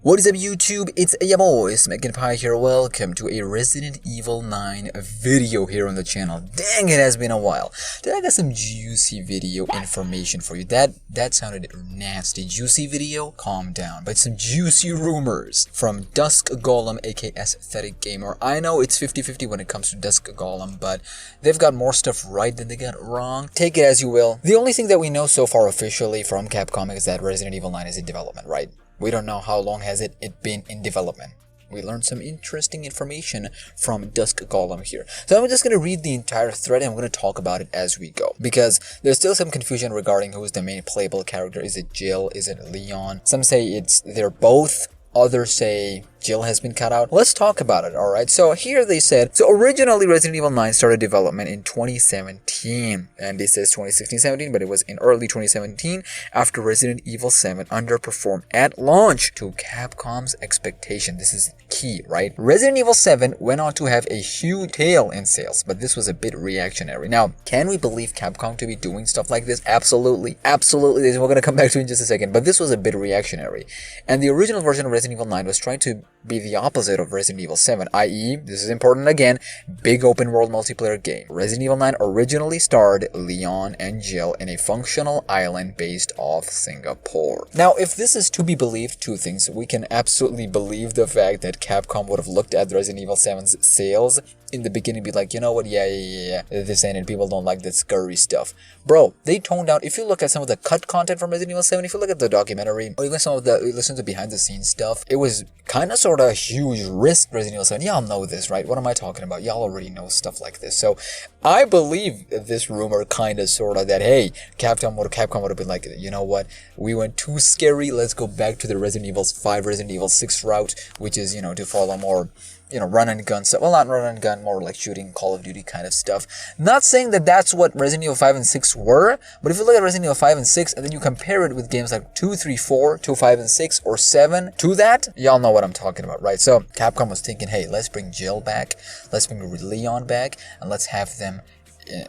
What is up YouTube? It's your boy SmackNPie here. Welcome to a Resident Evil 9 video here on the channel. Dang, it has been a while. Today I got some juicy video information for you. That sounded nasty. Juicy video? Calm down. But some juicy rumors from Dusk Golem aka Aesthetic Gamer. I know it's 50-50 when it comes to Dusk Golem, but they've got more stuff right than they got wrong. Take it as you will. The only thing that we know so far officially from Capcom is that Resident Evil 9 is in development, right? We don't know how long has it been in development. We learned some interesting information from Dusk Golem here. So I'm just going to read the entire thread and I'm going to talk about it as we go. Because there's still some confusion regarding who's the main playable character. Is it Jill? Is it Leon? Some say they're both. Others say Jill has been cut out. Let's talk about it, alright? So here they said, so originally Resident Evil 9 started development in 2017. And this says 2016-17, but it was in early 2017 after Resident Evil 7 underperformed at launch to Capcom's expectation. This is key, right? Resident Evil 7 went on to have a huge tail in sales, but this was a bit reactionary. Now, can we believe Capcom to be doing stuff like this? Absolutely. Absolutely. We're going to come back to it in just a second, but this was a bit reactionary. And the original version of Resident Evil 9 was trying to be the opposite of Resident Evil 7, i.e., this is important again, big open world multiplayer game. Resident Evil 9 originally starred Leon and Jill in a functional island based off Singapore. Now, if this is to be believed, two things. We can absolutely believe the fact that Capcom would have looked at Resident Evil 7's sales in the beginning and be like, you know what, yeah, this ain't it, people don't like that scurry stuff. Bro, they toned down, if you look at some of the cut content from Resident Evil 7, if you look at the documentary, or even some of the, listen to behind the scenes stuff, it was kind of sort of a huge risk, Resident Evil 7. Y'all know this, right? What am I talking about? Y'all already know stuff like this. So, I believe this rumor kind of sort of that, hey, Capcom would have been like, you know what, we went too scary, let's go back to the Resident Evil 5, Resident Evil 6 route, which is, to follow more, run and gun stuff. Well, not run and gun, more like shooting, Call of Duty kind of stuff. Not saying that that's what Resident Evil 5 and 6 were, but if you look at Resident Evil 5 and 6, and then you compare it with games like 2, 3, 4, 2, 5, and 6, or 7, to that, y'all know what I'm talking about, right? So, Capcom was thinking, hey, let's bring Jill back, let's bring Leon back, and let's have them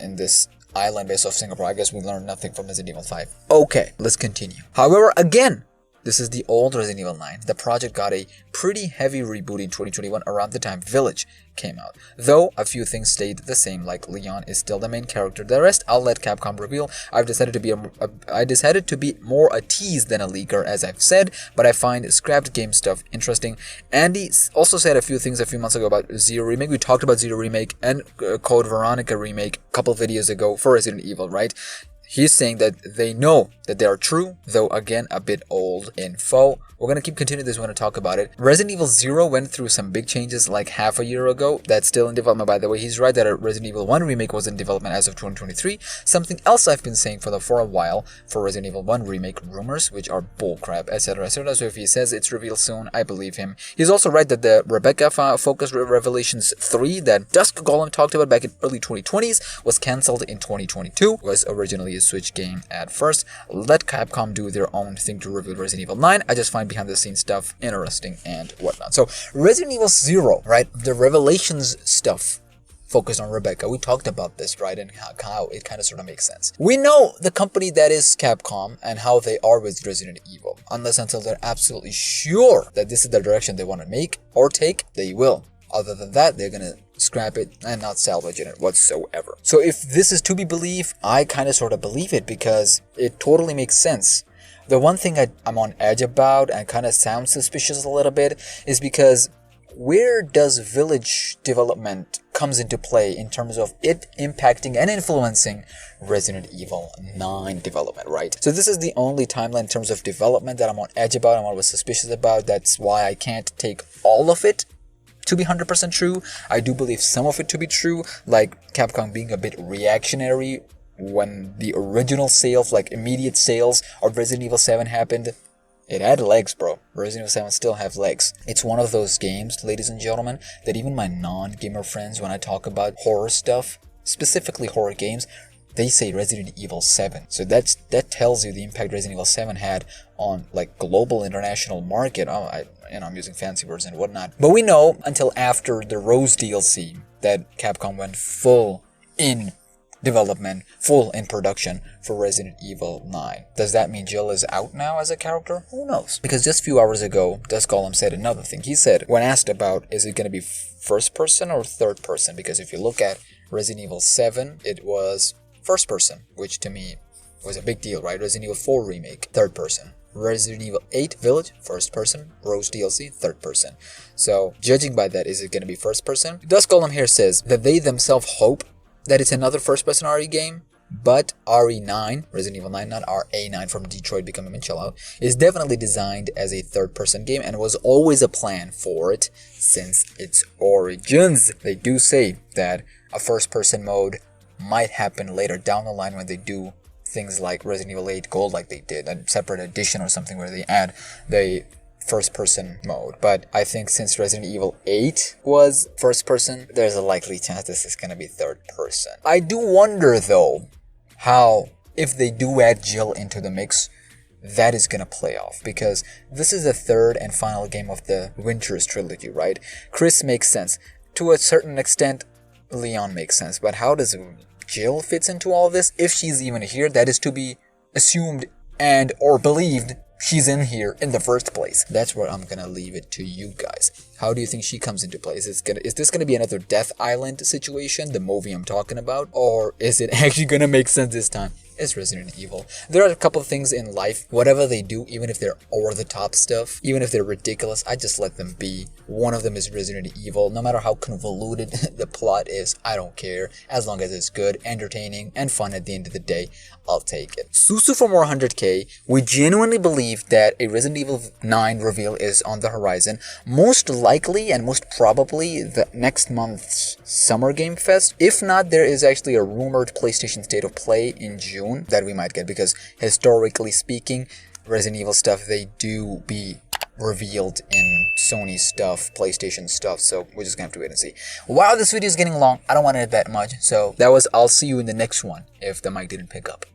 in this island based off Singapore. I guess we learned nothing from Resident Evil 5. Okay, let's continue. However, again, this is the old Resident Evil 9. The project got a pretty heavy reboot in 2021 around the time Village came out. Though a few things stayed the same, like Leon is still the main character. The rest I'll let Capcom reveal. I decided to be more a tease than a leaker, as I've said, but I find scrapped game stuff interesting. Andy also said a few things a few months ago about Zero Remake. We talked about Zero Remake and Code Veronica Remake a couple videos ago for Resident Evil, right? He's saying that they know that they are true, though again, a bit old info. We're going to keep continuing this, we're going to talk about it. Resident Evil 0 went through some big changes like half a year ago. That's still in development, by the way. He's right that a Resident Evil 1 remake was in development as of 2023. Something else I've been saying for a while for Resident Evil 1 remake rumors, which are bullcrap, etc, etc. So if he says it's revealed soon, I believe him. He's also right that the Rebecca Focus Revelations 3 that Dusk Golem talked about back in early 2020s was cancelled in 2022. It was originally a Switch game at first. Let Capcom do their own thing to reveal Resident Evil 9. I just find behind the scenes stuff interesting and whatnot. So Resident Evil 0, right? The Revelations stuff focused on Rebecca. We talked about this, right? And how it kind of sort of makes sense. We know the company that is Capcom and how they are with Resident Evil. Unless until they're absolutely sure that this is the direction they want to make or take, they will. Other than that, they're gonna scrap it and not salvage it whatsoever. So if this is to be believed, I kind of sort of believe it because it totally makes sense. The one thing I'm on edge about and kind of sounds suspicious a little bit is because where does Village development comes into play in terms of it impacting and influencing Resident Evil 9 development, right? So this is the only timeline in terms of development that I'm on edge about, I'm always suspicious about. That's why I can't take all of it to be 100% true. I do believe some of it to be true, like Capcom being a bit reactionary when the original sales, like immediate sales of Resident Evil 7 happened. It had legs, bro. Resident Evil 7 still have legs. It's one of those games, ladies and gentlemen, that even my non-gamer friends, when I talk about horror stuff, specifically horror games, they say Resident Evil 7. So that tells you the impact Resident Evil 7 had on like global international market. I'm using fancy words and whatnot. But we know until after the Rose DLC that Capcom went full in development, full in production for Resident Evil 9. Does that mean Jill is out now as a character? Who knows? Because just a few hours ago, Dusk Golem said another thing. He said, when asked about is it going to be first person or third person, because if you look at Resident Evil 7, it was first person, which to me was a big deal, right? Resident Evil 4 Remake, third person. Resident Evil 8 Village, first person. Rose DLC, third person. So, judging by that, is it going to be first person? Dusk Golem here says that they themselves hope that it's another first person RE game, but RE9, Resident Evil 9, not RA9 from Detroit Become Human, chill out, is definitely designed as a third person game and was always a plan for it since its origins. They do say that a first person mode might happen later down the line when they do things like Resident Evil 8 Gold, like they did, a separate edition or something where they add the first person mode. But I think since Resident Evil 8 was first person, there's a likely chance this is going to be third person. I do wonder though how, if they do add Jill into the mix, that is going to play off, because this is the third and final game of the Winters trilogy, right? Chris makes sense. To a certain extent, Leon makes sense, but how does Jill fits into all this? If she's even here, that is to be assumed and or believed she's in here in the first place. That's where I'm gonna leave it to you guys. How do you think she comes into play? Is this gonna be another Death Island situation, the movie I'm talking about? Or is it actually gonna make sense this time? It's Resident Evil. There are a couple of things in life, whatever they do, even if they're over-the-top stuff, even if they're ridiculous, I just let them be. One of them is Resident Evil. No matter how convoluted the plot is, I don't care. As long as it's good, entertaining, and fun at the end of the day, I'll take it. Susu for more 100k. We genuinely believe that a Resident Evil 9 reveal is on the horizon. Most likely and most probably the next month's Summer Game Fest. If not, there is actually a rumored PlayStation State of Play in June that we might get, because historically speaking, Resident Evil stuff, they do be revealed in Sony stuff, PlayStation stuff, so we're just gonna have to wait and see. Wow, this video is getting long. I don't want it that much, so that was, I'll see you in the next one if the mic didn't pick up.